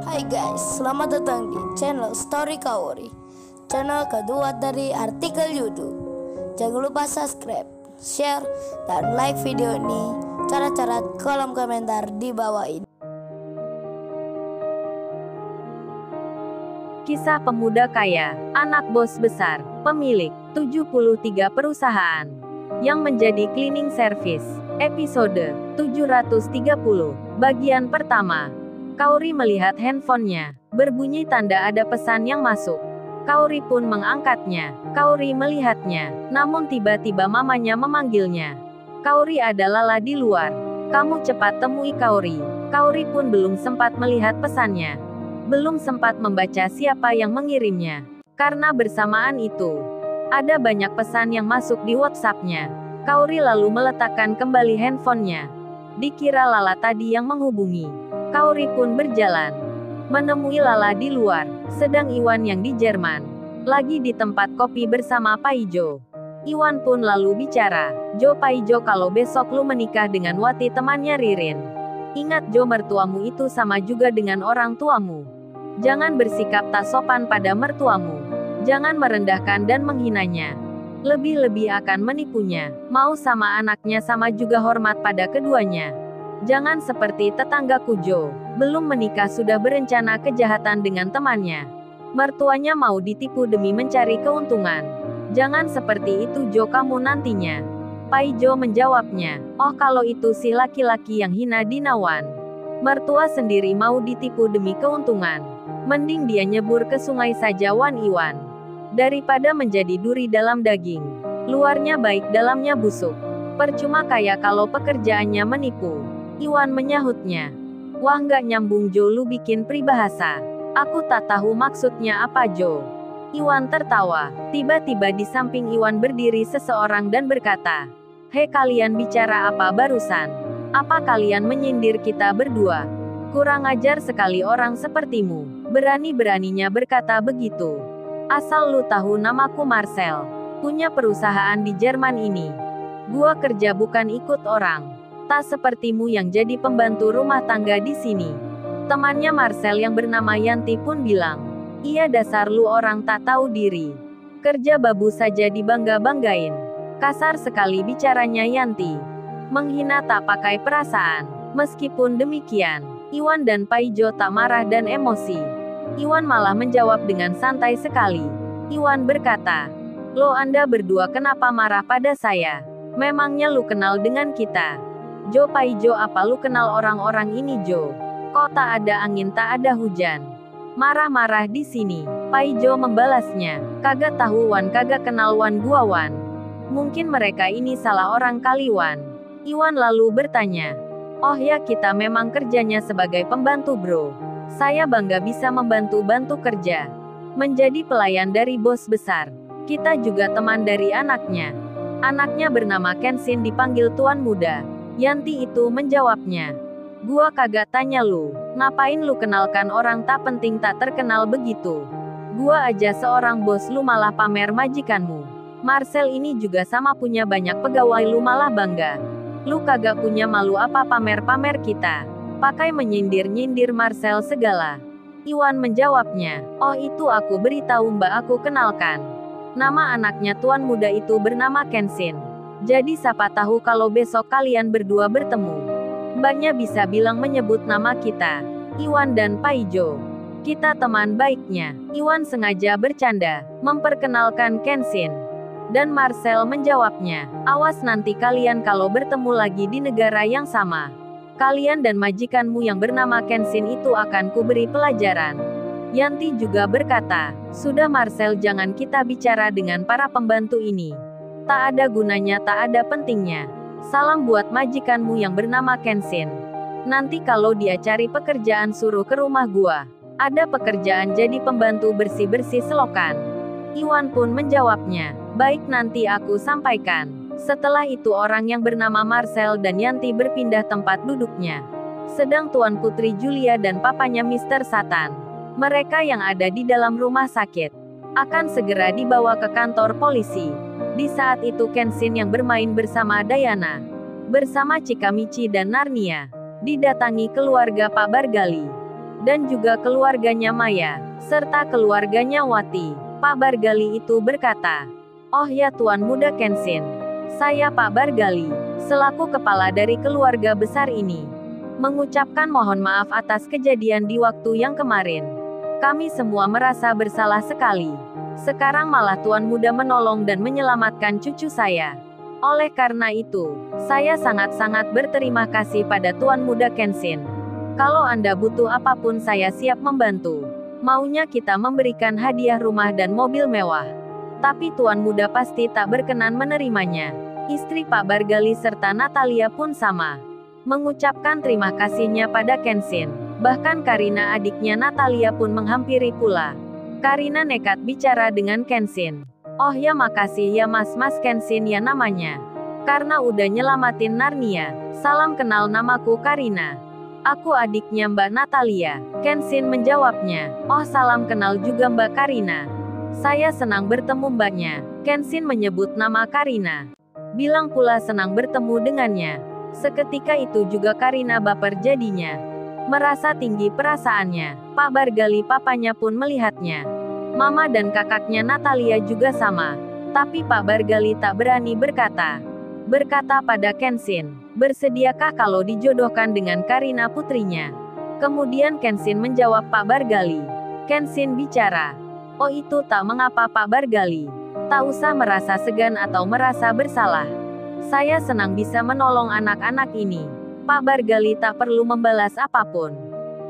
Hai guys, selamat datang di channel Story Kaori, channel kedua dari artikel YouTube. Jangan lupa subscribe, share, dan like video ini. Cara-cara kolom komentar di bawah ini. Kisah pemuda kaya, anak bos besar, pemilik 73 perusahaan, yang menjadi cleaning service. Episode 730, bagian pertama. Kaori melihat handphonenya. Berbunyi tanda ada pesan yang masuk. Kaori pun mengangkatnya. Kaori melihatnya. Namun tiba-tiba mamanya memanggilnya. Kaori ada Lala di luar. Kamu cepat temui Kaori. Kaori pun belum sempat melihat pesannya. Belum sempat membaca siapa yang mengirimnya. Karena bersamaan itu, ada banyak pesan yang masuk di WhatsApp-nya. Kaori lalu meletakkan kembali handphonenya. Dikira Lala tadi yang menghubungi. Kaori pun berjalan, menemui Lala di luar, sedang Iwan yang di Jerman, lagi di tempat kopi bersama Paijo. Iwan pun lalu bicara, Jo Paijo kalau besok lu menikah dengan Wati temannya Ririn. Ingat Jo, mertuamu itu sama juga dengan orang tuamu. Jangan bersikap tak sopan pada mertuamu. Jangan merendahkan dan menghinanya. Lebih-lebih akan menipunya. Mau sama anaknya sama juga hormat pada keduanya. Jangan seperti tetanggaku Jo. Belum menikah sudah berencana kejahatan dengan temannya. Mertuanya mau ditipu demi mencari keuntungan. Jangan seperti itu Jo kamu nantinya. Paijo menjawabnya. Oh kalau itu si laki-laki yang hina Dinawan. Mertua sendiri mau ditipu demi keuntungan. Mending dia nyebur ke sungai saja Wan Iwan. Daripada menjadi duri dalam daging. Luarnya baik dalamnya busuk. Percuma kaya kalau pekerjaannya menipu. Iwan menyahutnya. Wah nggak nyambung Jo, lu bikin peribahasa. Aku tak tahu maksudnya apa Jo. Iwan tertawa. Tiba-tiba di samping Iwan berdiri seseorang dan berkata. Hei kalian bicara apa barusan? Apa kalian menyindir kita berdua? Kurang ajar sekali orang sepertimu. Berani-beraninya berkata begitu. Asal lu tahu namaku Marcel. Punya perusahaan di Jerman ini. Gua kerja bukan ikut orang. Tak sepertimu yang jadi pembantu rumah tangga di sini. Temannya Marcel yang bernama Yanti pun bilang. Iya dasar lu orang tak tahu diri. Kerja babu saja dibangga-banggain. Kasar sekali bicaranya Yanti. Menghina tak pakai perasaan. Meskipun demikian, Iwan dan Paijo tak marah dan emosi. Iwan malah menjawab dengan santai sekali. Iwan berkata, lo Anda berdua kenapa marah pada saya? Memangnya lu kenal dengan kita? Jo Paijo apa lu kenal orang-orang ini Jo? Kok tak ada angin tak ada hujan? Marah-marah di sini. Paijo membalasnya. Kagak tahu Wan, kagak kenal Wan gua Wan. Mungkin mereka ini salah orang kali Wan. Iwan lalu bertanya. Oh ya kita memang kerjanya sebagai pembantu bro. Saya bangga bisa membantu-bantu kerja. Menjadi pelayan dari bos besar. Kita juga teman dari anaknya. Anaknya bernama Kensin dipanggil Tuan Muda. Yanti itu menjawabnya. Gua kagak tanya lu. Ngapain lu kenalkan orang tak penting tak terkenal begitu? Gua aja seorang bos lu malah pamer majikanmu. Marcel ini juga sama punya banyak pegawai lu malah bangga. Lu kagak punya malu apa pamer-pamer kita? Pakai menyindir-nyindir Marcel segala. Iwan menjawabnya, oh itu aku beritahu mbak aku kenalkan. Nama anaknya Tuan Muda itu bernama Kensin. Jadi siapa tahu kalau besok kalian berdua bertemu. Mbaknya bisa bilang menyebut nama kita. Iwan dan Paijo. Kita teman baiknya. Iwan sengaja bercanda, memperkenalkan Kensin. Dan Marcel menjawabnya, awas nanti kalian kalau bertemu lagi di negara yang sama. Kalian dan majikanmu yang bernama Kensin itu akan kuberi pelajaran. Yanti juga berkata, sudah Marcel jangan kita bicara dengan para pembantu ini. Tak ada gunanya tak ada pentingnya. Salam buat majikanmu yang bernama Kensin. Nanti kalau dia cari pekerjaan suruh ke rumah gua. Ada pekerjaan jadi pembantu bersih-bersih selokan. Iwan pun menjawabnya, baik nanti aku sampaikan. Setelah itu orang yang bernama Marcel dan Yanti berpindah tempat duduknya. Sedang Tuan Putri Julia dan papanya Mr. Satan. Mereka yang ada di dalam rumah sakit. Akan segera dibawa ke kantor polisi. Di saat itu Kensin yang bermain bersama Diana. Bersama Cikamichi dan Narnia. Didatangi keluarga Pak Bargali. dan juga keluarganya Maya, serta keluarganya Wati. Pak Bargali itu berkata, "Oh ya Tuan Muda Kenshin, saya Pak Bargali, selaku kepala dari keluarga besar ini, mengucapkan mohon maaf atas kejadian di waktu yang kemarin. Kami semua merasa bersalah sekali. Sekarang malah Tuan Muda menolong dan menyelamatkan cucu saya. Oleh karena itu, saya sangat-sangat berterima kasih pada Tuan Muda Kenshin. Kalau Anda butuh apapun saya siap membantu. Maunya kita memberikan hadiah rumah dan mobil mewah." Tapi Tuan Muda pasti tak berkenan menerimanya. Istri Pak Bargali serta Natalia pun sama. Mengucapkan terima kasihnya pada Kenshin. Bahkan Karina adiknya Natalia pun menghampiri pula. Karina nekat bicara dengan Kenshin. "Oh ya makasih ya mas Kenshin ya namanya. Karena udah nyelamatin Narnia. Salam kenal namaku Karina. Aku adiknya Mbak Natalia." Kenshin menjawabnya. "Oh salam kenal juga Mbak Karina. Saya senang bertemu mbaknya." Kenshin menyebut nama Karina. Bilang pula senang bertemu dengannya. Seketika itu juga Karina baper jadinya. Merasa tinggi perasaannya. Pak Bargali papanya pun melihatnya. Mama dan kakaknya Natalia juga sama. Tapi Pak Bargali tak berani berkata. Berkata pada Kenshin, "Bersediakah kalau dijodohkan dengan Karina putrinya?" Kemudian Kenshin menjawab Pak Bargali. Kenshin bicara. "Oh itu tak mengapa Pak Bargali. Tak usah merasa segan atau merasa bersalah. Saya senang bisa menolong anak-anak ini. Pak Bargali tak perlu membalas apapun.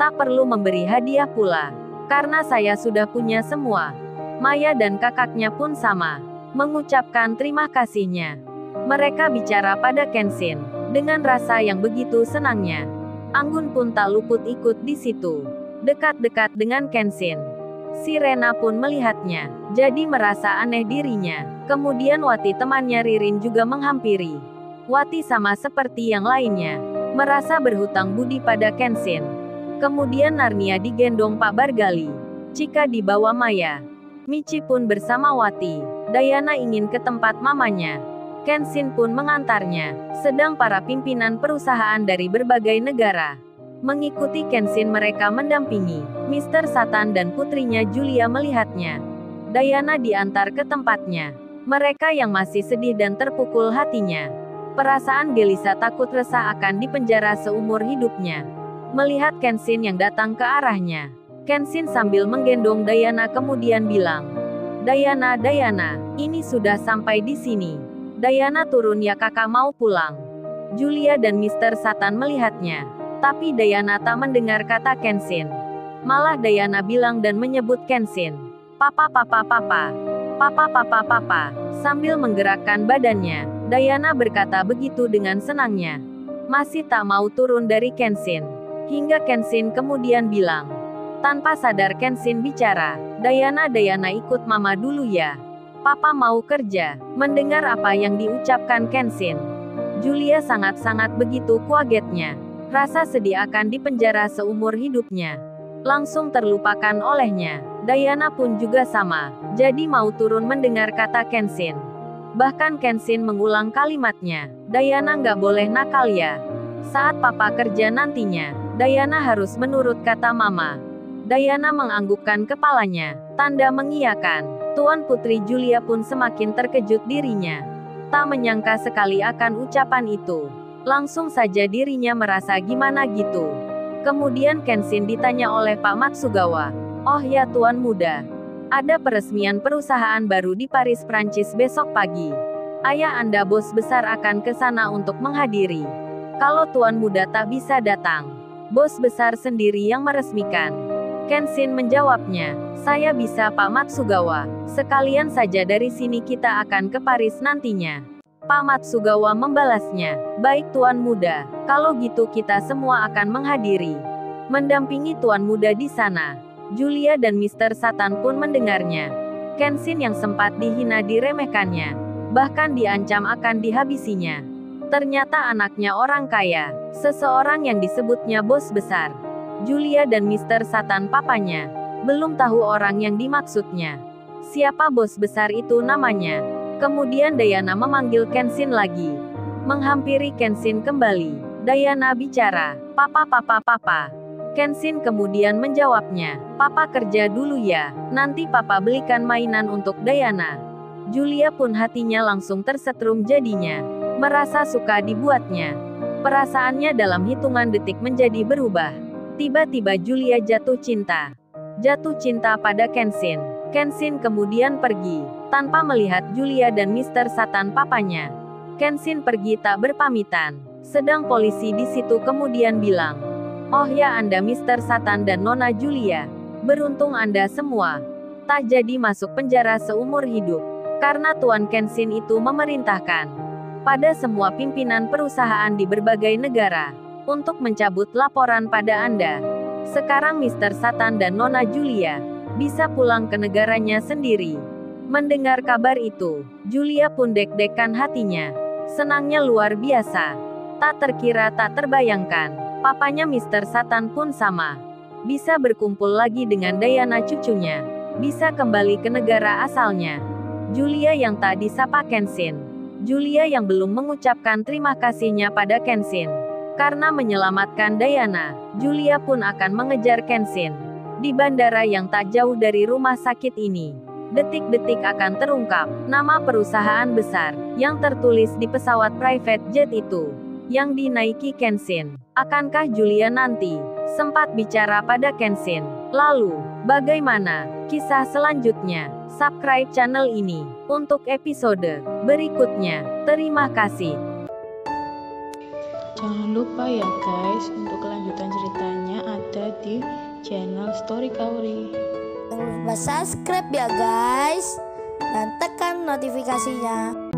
Tak perlu memberi hadiah pula. Karena saya sudah punya semua." Maya dan kakaknya pun sama. Mengucapkan terima kasihnya. Mereka bicara pada Kenshin. Dengan rasa yang begitu senangnya. Anggun pun tak luput ikut di situ. Dekat-dekat dengan Kenshin. Si Rena pun melihatnya. Jadi merasa aneh dirinya. Kemudian Wati temannya Ririn juga menghampiri. Wati sama seperti yang lainnya. Merasa berhutang budi pada Kenshin. Kemudian Narnia digendong Pak Bargali. Chika dibawa Maya. Michi pun bersama Wati. Diana ingin ke tempat mamanya. Kenshin pun mengantarnya. Sedang para pimpinan perusahaan dari berbagai negara mengikuti Kenshin, mereka mendampingi. Mr. Satan dan putrinya Julia melihatnya. Diana diantar ke tempatnya. Mereka yang masih sedih dan terpukul hatinya. Perasaan gelisah takut resah akan dipenjara seumur hidupnya. Melihat Kenshin yang datang ke arahnya. Kenshin sambil menggendong Diana kemudian bilang, Diana, ini sudah sampai di sini. Diana turun ya kakak mau pulang." Julia dan Mr. Satan melihatnya. Tapi Diana tak mendengar kata Kenshin. Malah Diana bilang dan menyebut Kenshin. Papa. Sambil menggerakkan badannya, Diana berkata begitu dengan senangnya. Masih tak mau turun dari Kenshin. Hingga Kenshin kemudian bilang. Tanpa sadar Kenshin bicara, Diana ikut mama dulu ya. Papa mau kerja. Mendengar apa yang diucapkan Kenshin, Julia sangat-sangat begitu kagetnya. Rasa sedih akan dipenjara seumur hidupnya langsung terlupakan olehnya. Diana pun juga sama. Jadi mau turun mendengar kata Kenshin. Bahkan Kenshin mengulang kalimatnya. Diana nggak boleh nakal ya. Saat papa kerja nantinya, Diana harus menurut kata mama. Diana menganggukkan kepalanya. Tanda mengiyakan. Tuan Putri Julia pun semakin terkejut dirinya. Tak menyangka sekali akan ucapan itu. Langsung saja dirinya merasa gimana gitu. Kemudian Kenshin ditanya oleh Pak Matsugawa. "Oh ya Tuan Muda. Ada peresmian perusahaan baru di Paris, Prancis besok pagi. Ayah Anda bos besar akan ke sana untuk menghadiri. Kalau Tuan Muda tak bisa datang, bos besar sendiri yang meresmikan." Kenshin menjawabnya. "Saya bisa Pak Matsugawa. Sekalian saja dari sini kita akan ke Paris nantinya." Pak Matsugawa membalasnya. "Baik Tuan Muda. Kalau gitu kita semua akan menghadiri. Mendampingi Tuan Muda di sana." Julia dan Mr. Satan pun mendengarnya. Kenshin yang sempat dihina diremehkannya. Bahkan diancam akan dihabisinya. Ternyata anaknya orang kaya. Seseorang yang disebutnya bos besar. Julia dan Mr. Satan papanya belum tahu orang yang dimaksudnya. Siapa bos besar itu namanya? Kemudian Diana memanggil Kenshin lagi. Menghampiri Kenshin kembali. Diana bicara. Papa. Kenshin kemudian menjawabnya, "Papa kerja dulu ya, nanti papa belikan mainan untuk Diana." Julia pun hatinya langsung tersetrum jadinya. Merasa suka dibuatnya. Perasaannya dalam hitungan detik menjadi berubah. Tiba-tiba Julia jatuh cinta. Jatuh cinta pada Kenshin. Kenshin kemudian pergi, tanpa melihat Julia dan Mr. Satan papanya. Kenshin pergi tak berpamitan. Sedang polisi di situ kemudian bilang, "Oh ya Anda Mr. Satan dan Nona Julia. Beruntung Anda semua. Tak jadi masuk penjara seumur hidup. Karena Tuan Kenshin itu memerintahkan pada semua pimpinan perusahaan di berbagai negara untuk mencabut laporan pada Anda. Sekarang Mr. Satan dan Nona Julia bisa pulang ke negaranya sendiri." Mendengar kabar itu, Julia pun deg-degan hatinya. Senangnya luar biasa. Tak terkira tak terbayangkan, papanya Mr. Satan pun sama. Bisa berkumpul lagi dengan Diana cucunya. Bisa kembali ke negara asalnya. Julia yang tak disapa Kenshin. Julia yang belum mengucapkan terima kasihnya pada Kenshin. Karena menyelamatkan Diana, Julia pun akan mengejar Kenshin. Di bandara yang tak jauh dari rumah sakit ini, detik-detik akan terungkap nama perusahaan besar yang tertulis di pesawat private jet itu, yang dinaiki Kenshin. Akankah Julia nanti sempat bicara pada Kenshin? Lalu, bagaimana kisah selanjutnya? Subscribe channel ini untuk episode berikutnya. Terima kasih. Jangan lupa ya guys, untuk kelanjutan ceritanya ada di channel Story Kaori. Jangan lupa subscribe ya guys, dan tekan notifikasinya.